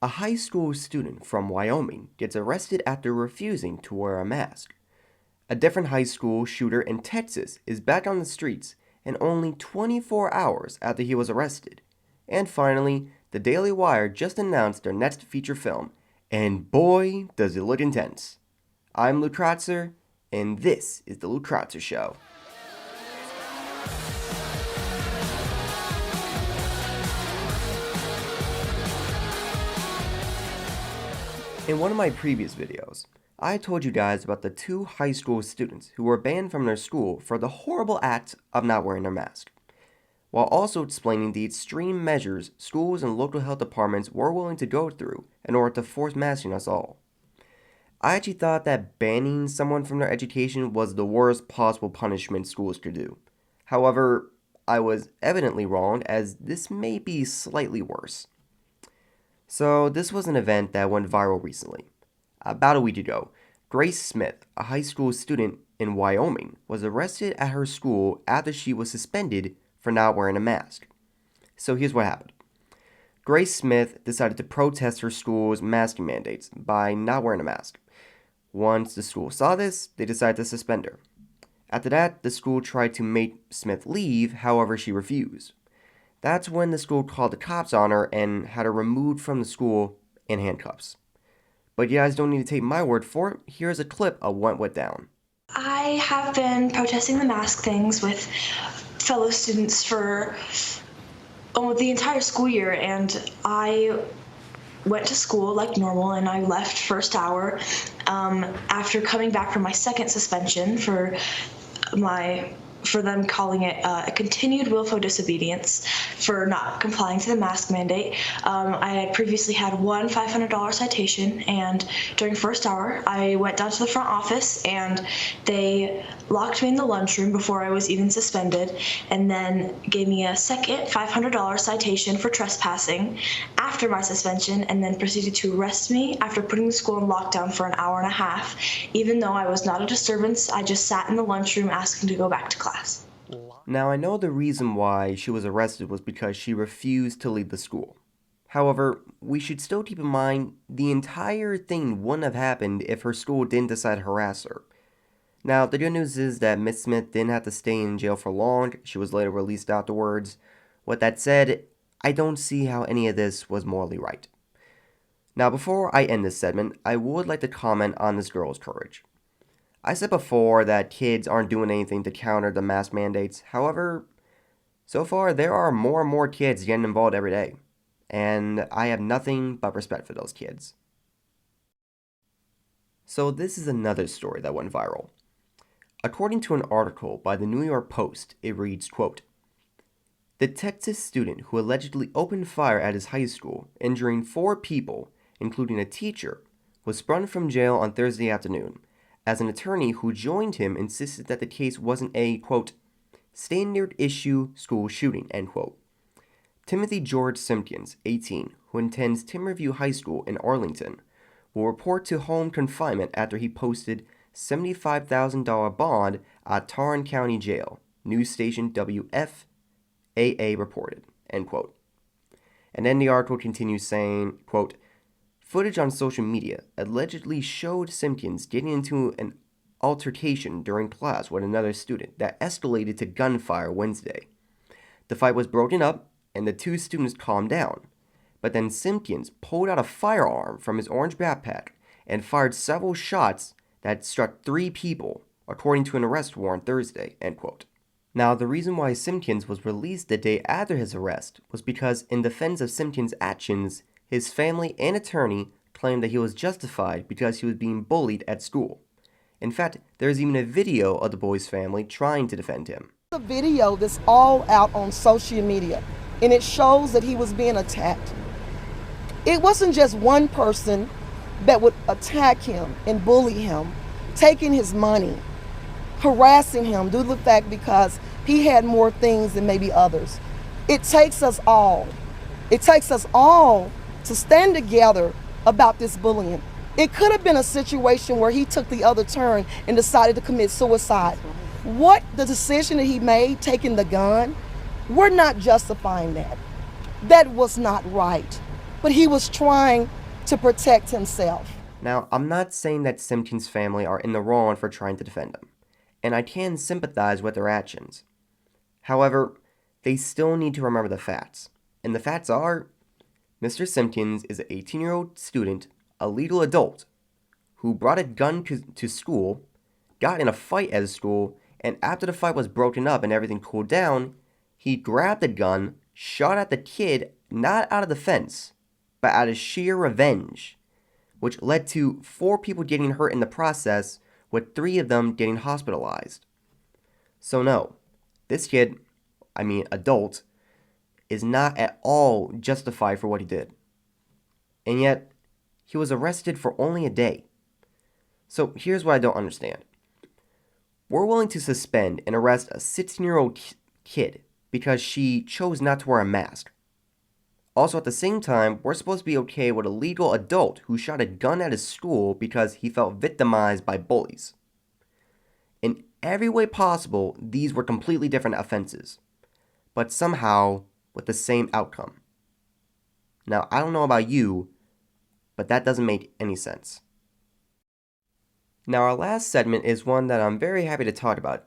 A high school student from Wyoming gets arrested after refusing to wear a mask. A different high school shooter in Texas is back on the streets in only 24 hours after he was arrested. And finally, the Daily Wire just announced their next feature film, and boy, does it look intense. I'm Luke Crotzer, and this is the Luke Crotzer Show. In one of my previous videos, I told you guys about the two high school students who were banned from their school for the horrible act of not wearing their mask, while also explaining the extreme measures schools and local health departments were willing to go through in order to force masking us all. I actually thought that banning someone from their education was the worst possible punishment schools could do. However, I was evidently wrong, as this may be slightly worse. So this was an event that went viral recently. About a week ago, Grace Smith, a high school student in Wyoming, was arrested at her school after she was suspended for not wearing a mask. So here's what happened. Grace Smith decided to protest her school's masking mandates by not wearing a mask. Once the school saw this, they decided to suspend her. After that, the school tried to make Smith leave, however she refused. That's when the school called the cops on her and had her removed from the school in handcuffs. But you guys don't need to take my word for it. Here's a clip of what went down. I have been protesting the mask things with fellow students for the entire school year, and I went to school like normal, and I left first hour after coming back from my second suspension for them calling it a continued willful disobedience for not complying to the mask mandate. I had previously had one $500 citation, and during first hour, I went down to the front office and they locked me in the lunchroom before I was even suspended, and then gave me a second $500 citation for trespassing after my suspension, and then proceeded to arrest me after putting the school in lockdown for an hour and a half. Even though I was not a disturbance, I just sat in the lunchroom asking to go back to class. Now, I know the reason why she was arrested was because she refused to leave the school. However, we should still keep in mind the entire thing wouldn't have happened if her school didn't decide to harass her. Now, the good news is that Miss Smith didn't have to stay in jail for long. She was later released afterwards. With that said, I don't see how any of this was morally right. Now, before I end this segment, I would like to comment on this girl's courage. I said before that kids aren't doing anything to counter the mask mandates. However, so far there are more and more kids getting involved every day, and I have nothing but respect for those kids. So this is another story that went viral. According to an article by the New York Post, it reads, quote, "The Texas student who allegedly opened fire at his high school, injuring 4 people, including a teacher, was spun from jail on Thursday afternoon, as an attorney who joined him insisted that the case wasn't a, quote, standard issue school shooting, end quote. Timothy George Simpkins, 18, who attends Timberview High School in Arlington, will report to home confinement after he posted $75,000 bond at Tarrant County Jail, news station WFAA reported, end quote. And then the article continues saying, quote, "Footage on social media allegedly showed Simpkins getting into an altercation during class with another student that escalated to gunfire Wednesday. The fight was broken up and the 2 students calmed down, but then Simpkins pulled out a firearm from his orange backpack and fired several shots that struck 3 people, according to an arrest warrant Thursday," end quote. Now, the reason why Simpkins was released the day after his arrest was because, in defense of Simpkins' actions, his family and attorney claimed that he was justified because he was being bullied at school. In fact, there is even a video of the boy's family trying to defend him. The video that's all out on social media, and it shows that he was being attacked. It wasn't just one person that would attack him and bully him, taking his money, harassing him due to the fact because he had more things than maybe others. It takes us all. It takes us all to stand together about this bullying. It could have been a situation where he took the other turn and decided to commit suicide. What the decision that he made, taking the gun, we're not justifying that. That was not right. but he was trying to protect himself. Now, I'm not saying that Simpkins' family are in the wrong for trying to defend him, and I can sympathize with their actions. However, they still need to remember the facts. And the facts are, Mr. Simpkins is an 18-year-old student, a legal adult, who brought a gun to school, got in a fight at his school, and after the fight was broken up and everything cooled down, he grabbed the gun, shot at the kid, not out of defense, but out of sheer revenge, which led to 4 people getting hurt in the process, with 3 of them getting hospitalized. So no, this kid, adult, is not at all justified for what he did. And yet, he was arrested for only a day. So here's what I don't understand. We're willing to suspend and arrest a 16-year-old kid because she chose not to wear a mask. Also, at the same time, we're supposed to be okay with a legal adult who shot a gun at his school because he felt victimized by bullies. In every way possible, these were completely different offenses, but somehow with the same outcome. Now, I don't know about you, but that doesn't make any sense. Now, our last segment is one that I'm very happy to talk about.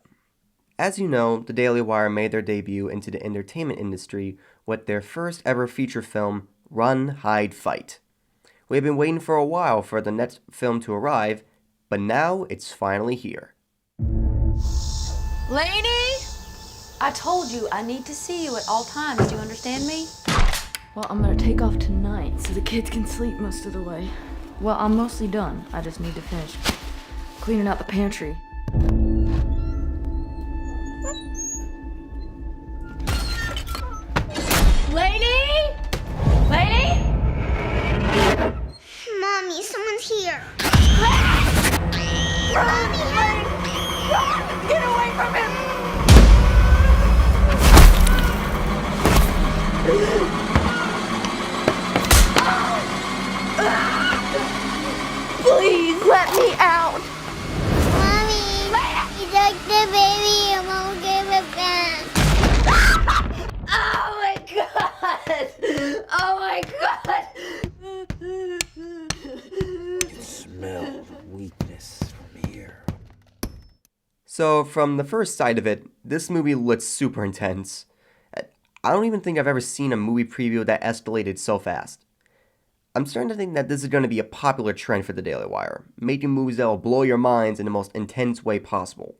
As you know, the Daily Wire made their debut into the entertainment industry with their first ever feature film, Run, Hide, Fight. We have been waiting for a while for the next film to arrive, but now it's finally here. Lainey! I told you I need to see you at all times. Do you understand me? Well, I'm gonna take off tonight so the kids can sleep most of the way. Well, I'm mostly done. I just need to finish cleaning out the pantry. Lainey! Lainey! Mommy, someone's here. Mommy, get away from him! Please let me out! Mommy, you took the baby and won't give it back. Oh my god! Oh my god! Smell weakness from here. So, from the first sight of it, this movie looks super intense. I don't even think I've ever seen a movie preview that escalated so fast. I'm starting to think that this is going to be a popular trend for the Daily Wire, making movies that will blow your minds in the most intense way possible.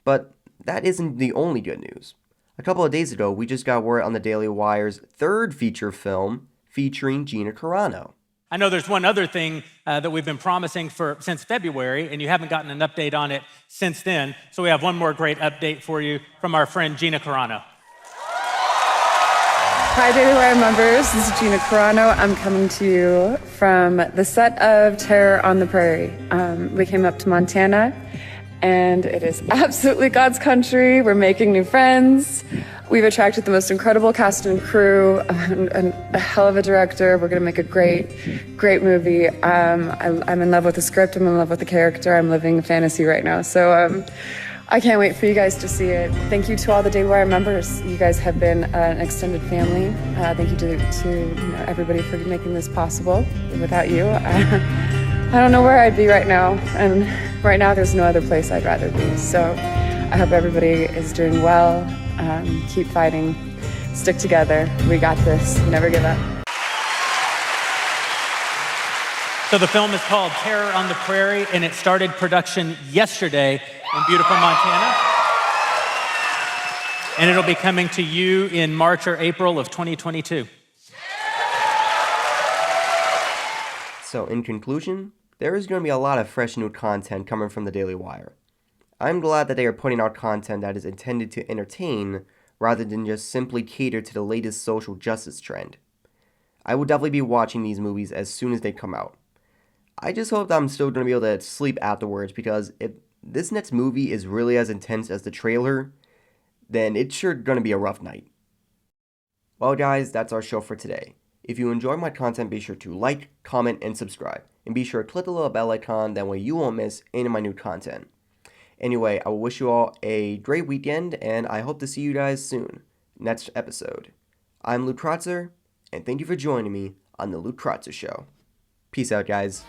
But that isn't the only good news. A couple of days ago, we just got word on the Daily Wire's third feature film featuring Gina Carano. I know there's one other thing that we've been promising since February, and you haven't gotten an update on it since then. So we have one more great update for you from our friend Gina Carano. Hi, Daily Wire members. This is Gina Carano. I'm coming to you from the set of Terror on the Prairie. We came up to Montana, and it is absolutely God's country. We're making new friends. We've attracted the most incredible cast and crew, and a hell of a director. We're going to make a great movie. I'm in love with the script. I'm in love with the character. I'm living a fantasy right now. So I can't wait for you guys to see it. Thank you to all the Daily Wire members. You guys have been an extended family. Thank you to everybody for making this possible. Without you, I don't know where I'd be right now. And right now, there's no other place I'd rather be. So I hope everybody is doing well. Keep fighting. Stick together. We got this. Never give up. So the film is called Terror on the Prairie, and it started production yesterday in beautiful Montana. And it'll be coming to you in March or April of 2022. So, in conclusion, there is going to be a lot of fresh new content coming from the Daily Wire. I'm glad that they are putting out content that is intended to entertain rather than just simply cater to the latest social justice trend. I will definitely be watching these movies as soon as they come out. I just hope that I'm still going to be able to sleep afterwards, because if this next movie is really as intense as the trailer, then it's sure going to be a rough night. Well guys, that's our show for today. If you enjoy my content, be sure to like, comment, and subscribe. And be sure to click the little bell icon, that way you won't miss any of my new content. Anyway, I will wish you all a great weekend, and I hope to see you guys soon. Next episode. I'm Crotzer, and thank you for joining me on the Luke Crotzer Show. Peace out, guys.